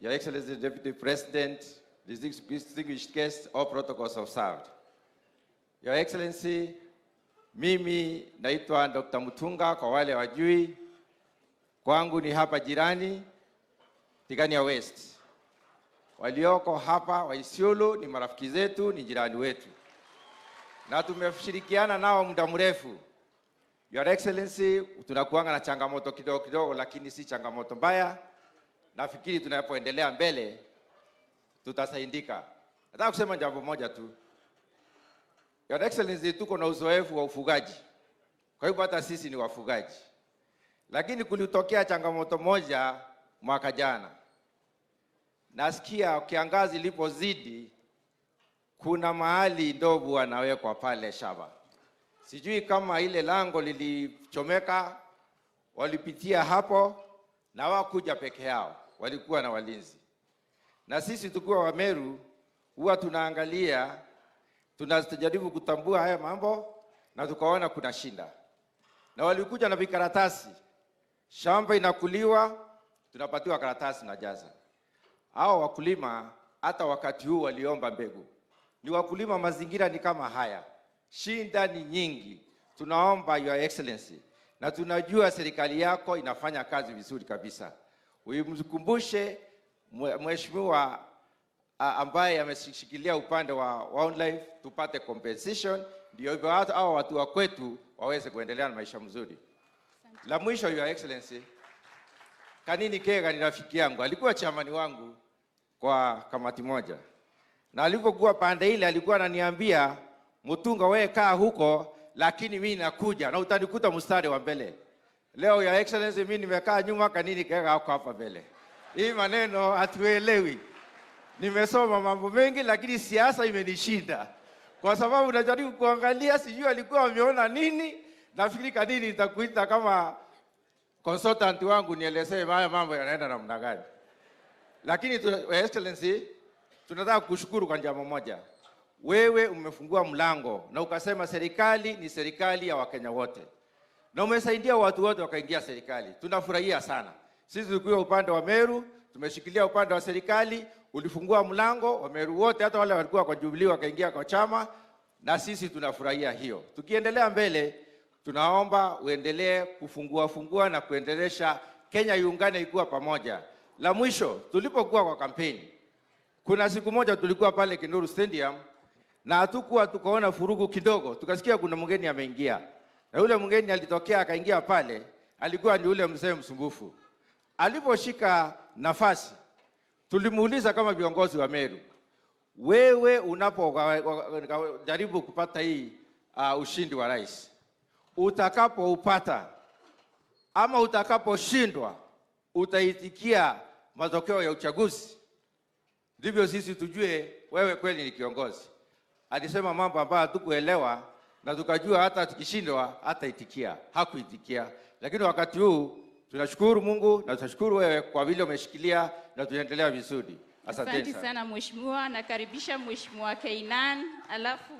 Your Excellency the Deputy President, distinguished guests, all protocols observed. Your Excellency, mimi naitwa Dr. Mutunga kwa wale wajui. Kwangu ni hapa jirani, Tigania West. Walioko hapa wa Isiolo ni marafiki zetu, ni jirani wetu. Na tumeshirikiana nao muda mrefu. Your Excellency, tunakuanga na changamoto kidogo kidogo, lakini si changamoto mbaya. Nafikiri tunapoendelea mbele tutasaidika. Nataka kusema jambo moja tu. Your Excellency, tuko na uzoefu wa ufugaji. Kwa hivyo hata sisi ni wafugaji. Lakini kulitokea changamoto moja mwaka jana. Nasikia kiangazi ilipozidi kuna mahali ndovu wanawekwa pale shamba. Sijui kama ile lango lilichomeka, walipitia hapo na wakuja peke yao, walikuwa na walinzi. Na sisi tukiwa wa Meru huwa tunaangalia, tunajaribu kutambua haya mambo na tukaona kuna shinda. Na walikuja na vikaratasi. Shamba inakuliwa, tunapatiwa karatasi na jaza. Hao wakulima hata wakati huu waliomba mbegu. Ni wakulima, mazingira ni kama haya. Shinda ni nyingi. Tunaomba Your Excellency, na tunajua serikali yako inafanya kazi vizuri kabisa. Uimkumbushe mheshimiwa ambaye ameshikilia upande wa wildlife tupate compensation, ndio hivyo hao watu wa kwetu waweze kuendelea na maisha mzuri. La mwisho, Your Excellency, Kanini Kega ni rafiki yangu, alikuwa chamani wangu kwa kamati moja. Na alipokuwa pande ile alikuwa ananiambia, Mutunga wewe kaa huko, lakini mimi nakuja na utanikuta mstari wa mbele. Leo Your Excellency, mimi nimekaa nyuma, Kanini Kega huko hapa mbele. Hii maneno hatuelewi. Nimesoma mambo mengi lakini siasa imenishinda. Kwa sababu najaribu kuangalia, sijui alikuwa ameona nini. Nafikiri Kanini nitakuita kama consultant wangu nielezee haya mambo yanaenda namna gani. Lakini Your Excellency, tunataka kukushukuru kwa jambo moja. Wewe umefungua mlango na ukasema serikali ni serikali ya Wakenya wote. Na umesaidia watu wote wakaingia serikali. Tunafurahia sana. Sisi tukiwa upande wa Meru, tumeshikilia upande wa serikali, ulifungua mlango wa Meru wote, hata wale walikuwa kwa Jubilee wakaingia kwa chama, na sisi tunafurahia hiyo. Tukiendelea mbele, tunaomba uendelee kufungua na kuendelesha Kenya iungane ikuwa pamoja. La mwisho, tulipokuwa kwa kampeni, kuna siku moja tulikuwa pale Kinuru Stadium na hatukuwa tukaona furugu kidogo, tukasikia kuna mgeni ameingia. Na yule mgeni alitokea akaingia pale, alikuwa ni ule mzee msumbufu. Aliposhika nafasi, tulimuuliza kama viongozi wa Meru, wewe unapojaribu kupata hii ushindi wa rais, utakapoupata ama utakaposhindwa, utaitikia matokeo ya uchaguzi? Ndivyo sisi tujue wewe kweli ni kiongozi. Alisema mambo ambayo hatukuelewa na tukajua hata tukishindwa hata itikia. Hakuitikia. Lakini wakati huu tunashukuru Mungu na tunashukuru wewe kwa vile umeshikilia na tunaendelea vizuri. Asante sana. Asante sana mheshimiwa, nakaribisha mheshimiwa Kainan, alafu